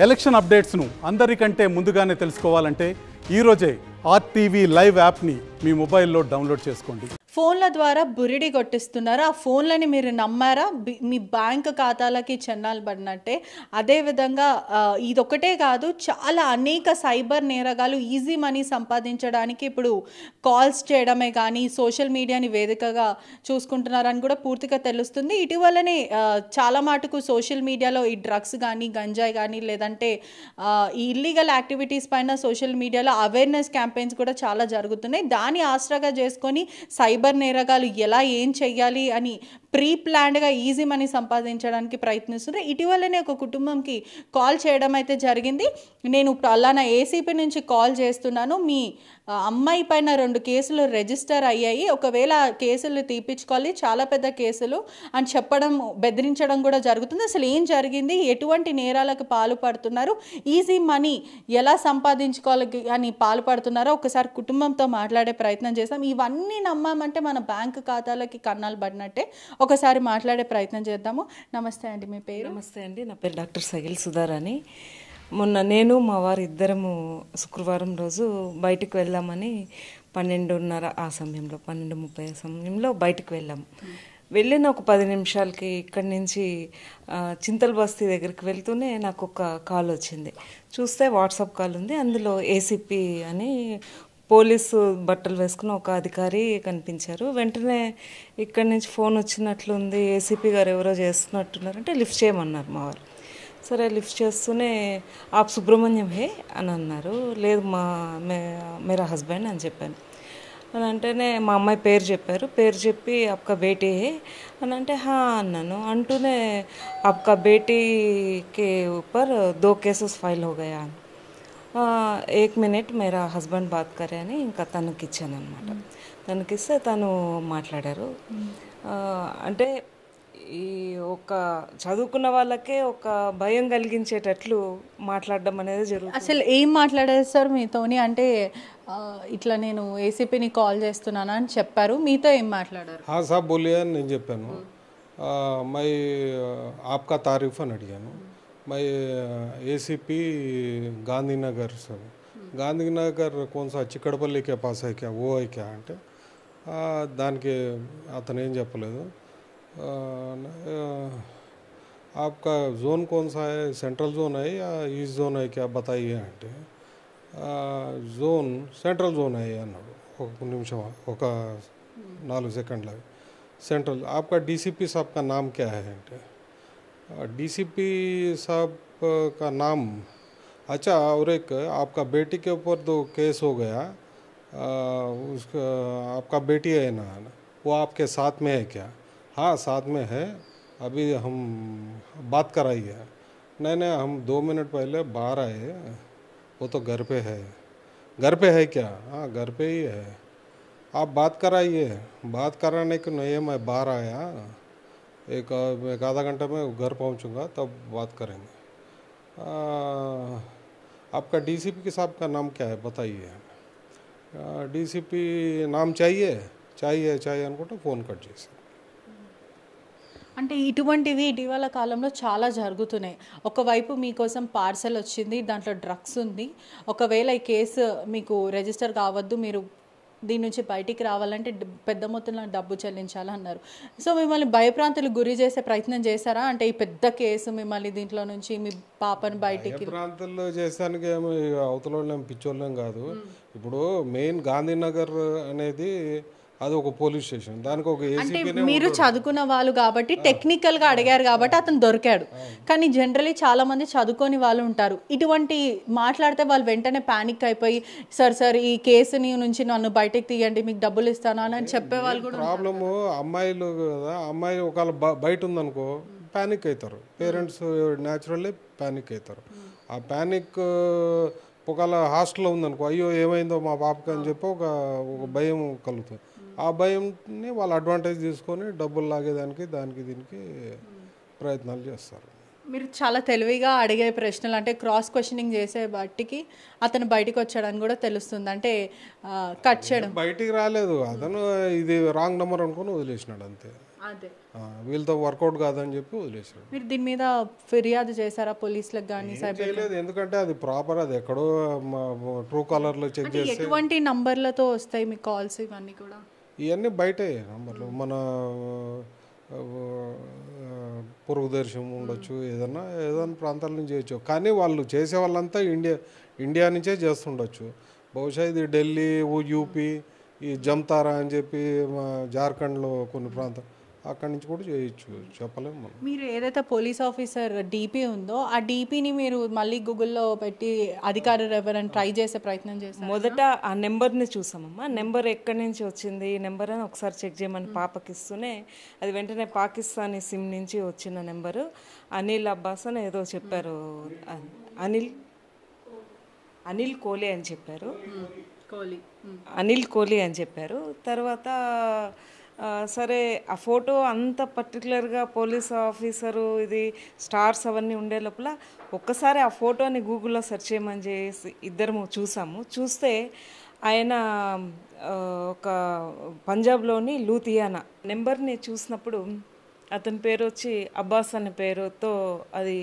Election అప్డేట్స్ను అందరికంటే ముందుగానే తెలుసుకోవాలంటే ఈరోజే ఆర్టీవీ లైవ్ యాప్ని మీ మొబైల్లో డౌన్లోడ్ చేసుకోండి. ఫోన్ల ద్వారా బురిడి కొట్టిస్తున్నారు. ఆ ఫోన్లని మీరు నమ్మారా? మీ బ్యాంక్ ఖాతాలకి చెన్నాలు పడినట్టే. అదేవిధంగా ఇదొకటే కాదు, చాలా అనేక సైబర్ నేరగాలు ఈజీ మనీ సంపాదించడానికి ఇప్పుడు కాల్స్ చేయడమే కానీ సోషల్ మీడియాని వేదికగా చూసుకుంటున్నారని కూడా పూర్తిగా తెలుస్తుంది. ఇటీవలనే చాలా మటుకు సోషల్ మీడియాలో ఈ డ్రగ్స్ కానీ గంజాయి కానీ లేదంటే ఈ ఇల్లీగల్ యాక్టివిటీస్ పైన సోషల్ మీడియాలో అవేర్నెస్ క్యాంపెయిన్స్ కూడా చాలా జరుగుతున్నాయి. దాన్ని ఆసరాగా చేసుకొని సైబర్ నేరగాలు ఎలా ఏం చెయ్యాలి అని ప్రీ ప్లాన్డ్గా ఈజీ మనీ సంపాదించడానికి ప్రయత్నిస్తున్నారు. ఇటీవలనే ఒక కుటుంబంకి కాల్ చేయడం అయితే జరిగింది. నేను అలానా ఏసీపీ నుంచి కాల్ చేస్తున్నాను, మీ అమ్మాయి పైన 2 కేసులు రిజిస్టర్ అయ్యాయి, ఒకవేళ కేసులు తీపించుకోవాలి, చాలా పెద్ద కేసులు అని చెప్పడం, బెదిరించడం కూడా జరుగుతుంది. అసలు ఏం జరిగింది, ఎటువంటి నేరాలకు పాల్పడుతున్నారు, ఈజీ మనీ ఎలా సంపాదించుకోవాలి అని పాల్పడుతున్నారో ఒకసారి కుటుంబంతో మాట్లాడే ప్రయత్నం చేస్తాం. ఇవన్నీ నమ్మామంటే మన బ్యాంక్ ఖాతాలకి కన్నాలు పడినట్టే. ఒకసారి మాట్లాడే ప్రయత్నం చేద్దాము. నమస్తే అండి, మీ పేరు? నమస్తే అండి, నా పేరు డాక్టర్ సగిల్ సుధార్ అని. మొన్న నేను మా వారు ఇద్దరము శుక్రవారం రోజు బయటకు వెళ్దామని 12:30 ఆ సమయంలో 12:30 సమయంలో బయటకు వెళ్ళాము. వెళ్ళిన ఒక 10 నిమిషాలకి ఇక్కడి నుంచి చింతల్ బస్తీ దగ్గరికి వెళ్తూనే నాకు ఒక కాల్ వచ్చింది. చూస్తే వాట్సాప్ కాల్ ఉంది. అందులో ఏసీపీ అని పోలీసు బట్టలు వేసుకున్న ఒక అధికారి కనిపించారు. వెంటనే ఇక్కడి నుంచి ఫోన్ వచ్చినట్లుంది, ఏసీపీ గారు ఎవరో చేస్తున్నట్టున్నారంటే లిఫ్ట్ చేయమన్నారు మా వారు. సరే లిఫ్ట్ చేస్తూనే ఆప్ సుబ్రహ్మణ్యం హే అని అన్నారు. లేదు మేరా హస్బెండ్ అని చెప్పాను. అని అంటేనే మా అమ్మాయి పేరు చెప్పారు. పేరు చెప్పి ఆప్కా బేటీ హే అని అంటే హా అన్నాను. అంటూనే ఆప్కా బేటీకి ఊపర్ 2 కేసెస్ ఫైల్ హో గయా. 1 మినిట్ మేరా హస్బెండ్ బాత్ కరే అని ఇంకా తనకి ఇచ్చాను అనమాట. తనకిస్తే తను మాట్లాడారు. అంటే ఈ ఒక చదువుకున్న వాళ్ళకే ఒక భయం కలిగించేటట్లు మాట్లాడడం అనేది జరుగుతుంది. అసలు ఏం మాట్లాడారు సార్ మీతోని? అంటే ఇట్లా నేను ఏసీపీని కాల్ చేస్తున్నాను అని చెప్పారు, మీతో ఏం మాట్లాడారు? సాబ్ బోలియా అని నేను చెప్పాను. మై ఆప్కా తారీఫ్ అని అడిగాను. मैं एसीपी गांधीनगर से हूँ. गांधीनगर कौन सा चिकड़पल्ली के पास है क्या, वो है क्या అంటే దానికి అతను ఏం చెప్పలేదు. आपका जोन कौन सा है, सेंट्रल जोन है या ईस्ट जोन है क्या बताइए అంటే जोन सेंट्रल जोन है అన్నాడు. ఒక నిమిషం, ఒక 4 సెకండ్ల. सेंट्रल आपका डीसीपी साहब का नाम क्या है అంటే डीसीपी साहब का नाम, अच्छा, और एक आपका बेटी के ऊपर 2 केस हो गया, उसका आपका बेटी है ना, वो आपके साथ में है क्या? हाँ साथ में है, अभी हम बात कराई है. नहीं हम 2 मिनट पहले बाहर आए, वो तो घर पे है. घर पे है क्या? हाँ घर पे ही है, आप बात कराइए. बात कराने को नहीं है, मैं बाहर आया, एक आधा घंटा में घर पहुंचूंगा, तब बात करेंगे. आपका डीसीपी के साहब का नाम क्या है बताइए. डीसीपी नाम चाहिए అనుకుంటే ఫోన్ కట్ చేసి. అంటే ఇటువంటివి ఇటీవల కాలంలో చాలా జరుగుతున్నాయి. ఒకవైపు మీకోసం పార్సల్ వచ్చింది, దాంట్లో డ్రగ్స్ ఉంది, ఒకవేళ ఈ కేసు మీకు రిజిస్టర్ కావద్దు, మీరు దీని నుంచి బయటికి రావాలంటే పెద్ద మొత్తంలో డబ్బు చెల్లించాలన్నారు. సో మిమ్మల్ని భయప్రాంతులకు గురి చేసే ప్రయత్నం చేశారా? అంటే ఈ పెద్ద కేసు మిమ్మల్ని దీంట్లో నుంచి మీ పాపను బయటికి ప్రాంతాల్లో చేసానికి ఏమి అవతల పిచ్చోళ్ళం కాదు. ఇప్పుడు మెయిన్ గాంధీనగర్ అనేది అది ఒక పోలీస్ స్టేషన్, దానికి ఒక ఏసీపీ. మీరు చదువుకున్న వాళ్ళు కాబట్టి టెక్నికల్గా అడిగారు కాబట్టి అతను దొరికాడు. కానీ జనరలీ చాలా మంది చదువుకొని వాళ్ళు ఉంటారు. ఇటువంటి మాట్లాడితే వాళ్ళు వెంటనే పానిక్ అయిపోయి సార్ ఈ కేసుని నుంచి నన్ను బయటకు తీయండి, మీకు డబ్బులు ఇస్తాను అని చెప్పే వాళ్ళు కూడా. ప్రాబ్లము అమ్మాయిలు కదా, అమ్మాయి ఒకవేళ బయట ఉందనుకో పానిక్ అవుతారు. పేరెంట్స్ న్యాచురల్లీ పానిక్ అవుతారు. ఆ పానిక్ ఒకవేళ హాస్టల్లో ఉందనుకో, అయ్యో ఏమైందో మా పాపకి అని చెప్పి ఒక భయం కలుగుతుంది. ఆ భయంని వాళ్ళు అడ్వాంటేజ్ తీసుకొని డబ్బులు లాగేదానికి దీనికి ప్రయత్నాలు చేస్తారు. మీరు చాలా తెలివిగా అడిగే ప్రశ్నలు, అంటే క్రాస్ క్వశ్చనింగ్ చేసే బట్టికి అతను బయటికి వచ్చాడని కూడా తెలుస్తుంది. అంటే కట్ చేయడం బయటికి రాలేదు, అతను ఇది రాంగ్ నెంబర్ అనుకుని వదిలేసినాడు అంతే. అదే వీళ్ళతో వర్కౌట్ కాదని చెప్పి వదిలేశాడు. మీరు దీని మీద ఫిర్యాదు చేశారా పోలీసులకు కానీ చేయలేదు, ఎందుకంటే అది ప్రాపర్, అది ఎక్కడో ట్రూ కాలర్లో చెక్ చేసి ఎటువంటి నంబర్లతో వస్తాయి మీకు కాల్స్ ఇవన్నీ కూడా? ఇవన్నీ బయటే నంబర్లు, మన పొరుగు దేశం ఉండొచ్చు, ఏదైనా ప్రాంతాల నుంచి చేయొచ్చు. కానీ వాళ్ళు చేసే వాళ్ళంతా ఇండియా నుంచే చేస్తుండొచ్చు. బహుశా ఇది ఢిల్లీ, యూపీ, ఈ జమ్తారా అని చెప్పి మా జార్ఖండ్లో కొన్ని ప్రాంతాలు అక్కడి నుంచి కూడా చేయొచ్చు, చెప్పలేము మనం. మీరు ఏదైతే పోలీస్ ఆఫీసర్ డీపీ ఉందో ఆ డీపీని మీరు మళ్ళీ గూగుల్లో పెట్టి అధికారులు ఎవరైనా ట్రై చేసే ప్రయత్నం చేస్తారు? మొదట ఆ నెంబర్ని చూసామమ్మా. నెంబర్ ఎక్కడి నుంచి వచ్చింది ఈ నెంబర్ అని ఒకసారి చెక్ చేయమని పాపకి ఇస్తూనే అది వెంటనే పాకిస్తానీ సిమ్ నుంచి వచ్చిన నెంబరు. అనిల్ అబ్బాస్ అని ఏదో చెప్పారు, అనిల్ కోహ్లీ అని చెప్పారు, అనిల్ కోహ్లీ అని చెప్పారు. తర్వాత సరే ఆ ఫోటో అంత పర్టికులర్గా పోలీస్ ఆఫీసరు ఇది స్టార్స్ అవన్నీ ఉండే లోపల ఒక్కసారి ఆ ఫోటోని గూగుల్లో సెర్చ్ చేయమని చేసి ఇద్దరము చూస్తే ఆయన ఒక పంజాబ్లోని లూధియానా నెంబర్ని చూసినప్పుడు అతని పేరు వచ్చి అబ్బాస్ అనే పేరుతో అది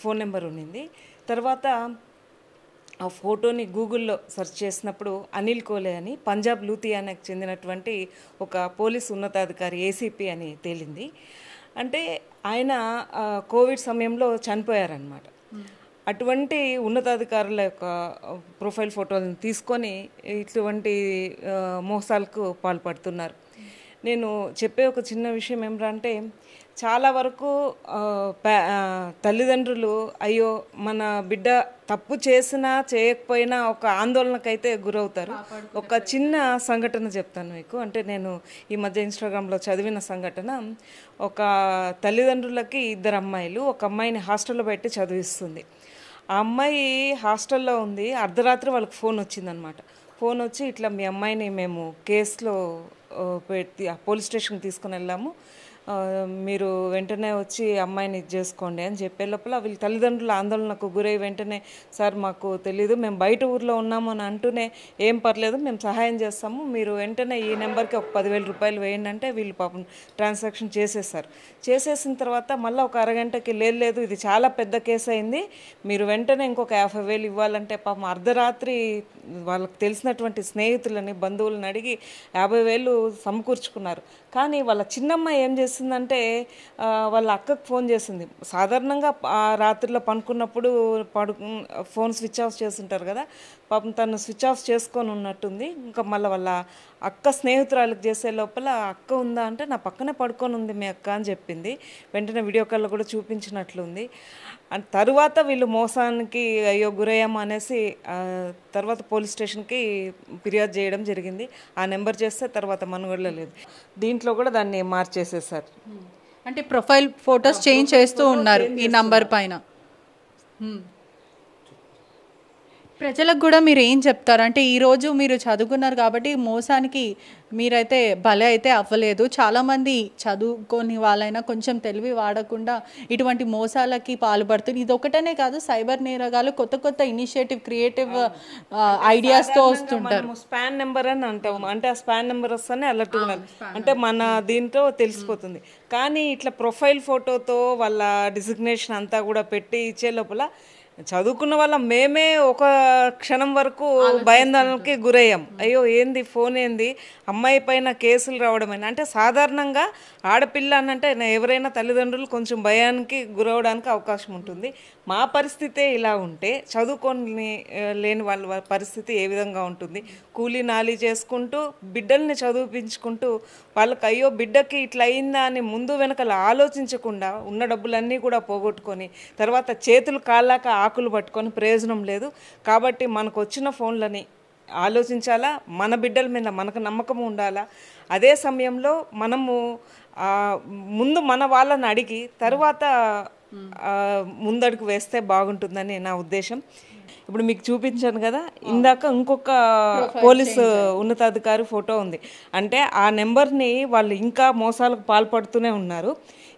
ఫోన్ నెంబర్ ఉన్నింది. తర్వాత ఆ ఫోటోని గూగుల్లో సెర్చ్ చేసినప్పుడు అనిల్ కోహ్లీ అని పంజాబ్ లూధియానాకు చెందినటువంటి ఒక పోలీస్ ఉన్నతాధికారి ఏసీపీ అని తేలింది. అంటే ఆయన కోవిడ్ సమయంలో చనిపోయారనమాట. అటువంటి ఉన్నతాధికారుల యొక్క ప్రొఫైల్ ఫోటోలను తీసుకొని ఇటువంటి మోసాలకు పాల్పడుతున్నారు. నేను చెప్పే ఒక చిన్న విషయం ఏమిటంటే చాలా వరకు తల్లిదండ్రులు అయ్యో మన బిడ్డ తప్పు చేసినా చేయకపోయినా ఒక ఆందోళనకైతే గురవుతారు. ఒక చిన్న సంఘటన చెప్తాను మీకు. అంటే నేను ఈ మధ్య ఇన్స్టాగ్రామ్లో చదివిన సంఘటన. ఒక తల్లిదండ్రులకి 2 అమ్మాయిలు, ఒక అమ్మాయిని హాస్టల్లో పెట్టి చదివిస్తుంది. ఆ అమ్మాయి హాస్టల్లో ఉంది. అర్ధరాత్రి వాళ్ళకి ఫోన్ వచ్చిందనమాట. ఫోన్ వచ్చి ఇట్లా మీ అమ్మాయిని మేము కేసులో పెట్టి పోలీస్ స్టేషన్కి తీసుకుని వెళ్ళాము, మీరు వెంటనే వచ్చి అమ్మాయిని ఇది చేసుకోండి అని చెప్పే లోపల వీళ్ళ తల్లిదండ్రుల ఆందోళనకు గురై వెంటనే సార్ మాకు తెలీదు, మేము బయట ఊర్లో ఉన్నాము అని అంటూనే ఏం పర్లేదు మేము సహాయం చేస్తాము, మీరు వెంటనే ఈ నెంబర్కి ఒక 10,000 రూపాయలు వేయండి అంటే వీళ్ళు పాపం ట్రాన్సాక్షన్ చేసేసారు. చేసేసిన తర్వాత మళ్ళీ ఒక అరగంటకి లేదు ఇది చాలా పెద్ద కేసు అయింది, మీరు వెంటనే ఇంకొక 50,000 ఇవ్వాలంటే పాపం అర్ధరాత్రి వాళ్ళకి తెలిసినటువంటి స్నేహితులని బంధువులను అడిగి 50,000 సమకూర్చుకున్నారు. కానీ వాళ్ళ చిన్నమ్మాయి ఏం చేసిందంటే వాళ్ళ అక్కకు ఫోన్ చేసింది. సాధారణంగా ఆ రాత్రిలో పనుకున్నప్పుడు ఫోన్ స్విచ్ ఆఫ్ చేస్తుంటారు కదా, పాపం తను స్విచ్ ఆఫ్ చేసుకొని ఉన్నట్టుంది. ఇంకా మళ్ళీ వాళ్ళ అక్క స్నేహితురాలకు చేసే లోపల అక్క ఉందా అంటే నా పక్కనే పడుకొని ఉంది మీ అక్క అని చెప్పింది. వెంటనే వీడియో కాల్లో కూడా చూపించినట్లుంది. అండ్ తర్వాత వీళ్ళు మోసానికి అయ్యో గురయ్యాము అనేసి తర్వాత పోలీస్ స్టేషన్కి ఫిర్యాదు చేయడం జరిగింది. ఆ నెంబర్ చేస్తే తర్వాత మనుగడలో లేదు. దీంట్లో కూడా దాన్ని మార్చేసేసారు. అంటే ప్రొఫైల్ ఫొటోస్ చేంజ్ చేస్తూ ఉన్నారు ఈ నంబర్ పైన. ప్రజలకు కూడా మీరు ఏం చెప్తారు? అంటే ఈరోజు మీరు చదువుకున్నారు కాబట్టి మోసానికి మీరైతే బలి అయితే అవ్వలేదు. చాలామంది చదువుకొని వాళ్ళైనా కొంచెం తెలివి వాడకుండా ఇటువంటి మోసాలకి పాల్పడుతుంది. ఇది ఒకటనే కాదు, సైబర్ నేరగాలు కొత్త కొత్త ఇనిషియేటివ్ క్రియేటివ్ ఐడియాస్తో వస్తుంటారు. స్పాన్ నెంబర్ అని అంటాము. అంటే ఆ స్పాన్ నెంబర్ వస్తేనే అలర్ట్ ఉండాలి, అంటే మన దీంట్లో తెలిసిపోతుంది. కానీ ఇట్లా ప్రొఫైల్ ఫోటోతో వాళ్ళ డిజిగ్నేషన్ అంతా కూడా పెట్టి ఇచ్చే లోపల చదువుకున్న వాళ్ళ మేమే ఒక క్షణం వరకు భయాందోళనకి గురయ్యాం. అయ్యో ఏంది ఫోన్ ఏంది, అమ్మాయి పైన కేసులు రావడమైనా. అంటే సాధారణంగా ఆడపిల్ల అనంటే ఎవరైనా తల్లిదండ్రులు కొంచెం భయానికి గురవడానికి అవకాశం ఉంటుంది. మా పరిస్థితే ఇలా ఉంటే చదువుకొని లేని వాళ్ళ పరిస్థితి ఏ విధంగా ఉంటుంది? కూలీ నాలి చేసుకుంటూ బిడ్డల్ని చదివించుకుంటూ వాళ్ళకి అయ్యో బిడ్డకి ఇట్లా అయిందా అని ముందు వెనకలు ఆలోచించకుండా ఉన్న డబ్బులన్నీ కూడా పోగొట్టుకొని తర్వాత చేతులు కాళ్ళాక ఆకులు పట్టుకొని ప్రయోజనం లేదు. కాబట్టి మనకు వచ్చిన ఫోన్లని ఆలోచించాలా, మన బిడ్డల మీద మనకు నమ్మకం ఉండాలా. అదే సమయంలో మనము ముందు మన వాళ్ళని అడిగి తర్వాత ముందడుగు వేస్తే బాగుంటుందని నా ఉద్దేశం. ఇప్పుడు మీకు చూపించాను కదా, ఇందాక ఇంకొక పోలీసు ఉన్నతాధికారి ఫోటో ఉంది. అంటే ఆ నెంబర్ని వాళ్ళు ఇంకా మోసాలకు పాల్పడుతూనే ఉన్నారు.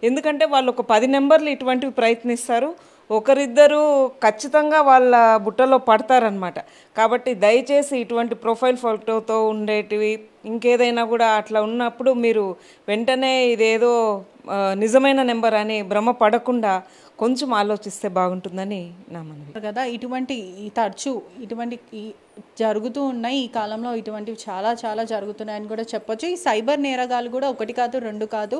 ఎందుకంటే వాళ్ళు ఒక 10 నెంబర్లు ఇటువంటివి ప్రయత్నిస్తారు. ఒకరిద్దరు ఖచ్చితంగా వాళ్ళ బుట్టలో పడతారనమాట. కాబట్టి దయచేసి ఇటువంటి ప్రొఫైల్ ఫోటోతో ఉండేటివి ఇంకేదైనా కూడా అట్లా ఉన్నప్పుడు మీరు వెంటనే ఇదేదో నిజమైన నెంబర్ అని భ్రమ పడకుండా కొంచెం ఆలోచిస్తే బాగుంటుందని నా మనవి కదా. ఇటువంటి తరచు ఇటువంటి జరుగుతూ ఉన్నాయి ఈ కాలంలో, ఇటువంటివి చాలా చాలా జరుగుతున్నాయని కూడా చెప్పొచ్చు. ఈ సైబర్ నేరగాలు కూడా ఒకటి కాదు రెండు కాదు,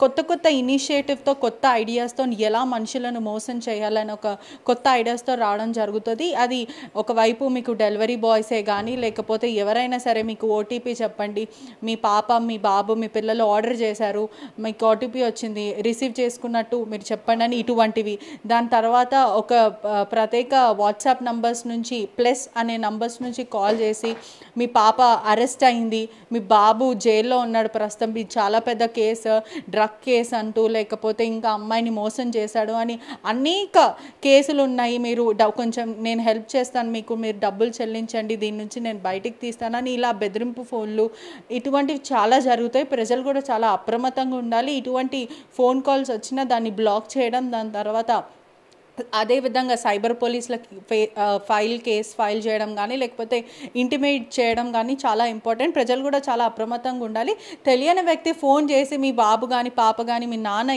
కొత్త కొత్త ఇనిషియేటివ్తో కొత్త ఐడియాస్తో ఎలా మనుషులను మోసం చేయాలని ఒక కొత్త ఐడియాస్తో రావడం జరుగుతుంది. అది ఒకవైపు మీకు డెలివరీ బాయ్సే కానీ లేకపోతే ఎవరైనా సరే మీకు ఓటీపీ చెప్పండి, మీ పాప మీ బాబు మీ పిల్లలు ఆర్డర్ చేశారు, మీకు ఓటీపీ వచ్చింది రిసీవ్ చేసుకున్నట్టు మీరు చెప్పండి అని ఇటువంటివి. దాని తర్వాత ఒక ప్రత్యేక వాట్సాప్ నంబర్స్ నుంచి ప్లస్ అనే నంబర్స్ నుంచి కాల్ చేసి మీ పాప అరెస్ట్ అయింది, మీ బాబు జైల్లో ఉన్నాడు ప్రస్తుతం, ఇది చాలా పెద్ద కేసు డ్రగ్ కేసు అంటూ, లేకపోతే ఇంకా అమ్మాయిని మోసం చేశాడు అని అనేక కేసులు ఉన్నాయి, మీరు కొంచెం నేను హెల్ప్ చేస్తాను మీకు, మీరు డబ్బులు చెల్లించండి, దీని నుంచి నేను బయటికి తీస్తానని ఇలా బెదిరింపు ఫోన్లు ఇటువంటివి చాలా జరుగుతాయి. ప్రజలు కూడా చాలా అప్రమత్తంగా ఉండాలి. ఇటువంటి ఫోన్ కాల్స్ వచ్చినా దాన్ని బ్లాక్ చేయడం, దాని తర్వాత అదేవిధంగా సైబర్ పోలీసులకి కేస్ ఫైల్ చేయడం కానీ లేకపోతే ఇంటిమేట్ చేయడం కానీ చాలా ఇంపార్టెంట్. ప్రజలు కూడా చాలా అప్రమత్తంగా ఉండాలి. తెలియని వ్యక్తి ఫోన్ చేసి మీ బాబు కానీ పాప కానీ మీ నాన్న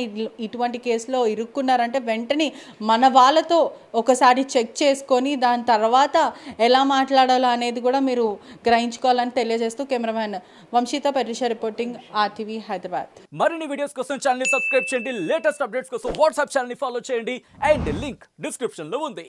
ఇటువంటి కేసులో ఇరుక్కున్నారంటే వెంటనే మన వాళ్ళతో ఒకసారి చెక్ చేసుకొని దాని తర్వాత ఎలా మాట్లాడాలో అనేది కూడా మీరు గ్రహించుకోవాలని తెలియజేస్తూ కెమెరామ్యాన్ వంశీత పరిష రిపోర్టింగ్ RTV హైదరాబాద్. మరిన్ని వీడియోస్ కోసం ఛానల్ ని సబ్స్క్రైబ్ చేయండి, లేటెస్ట్ అప్డేట్స్ కోసం వాట్సాప్ ఛానల్ ని ఫాలో చేయండి అండ్ లింక్ డిస్క్రిప్షన్ లో ఉంది.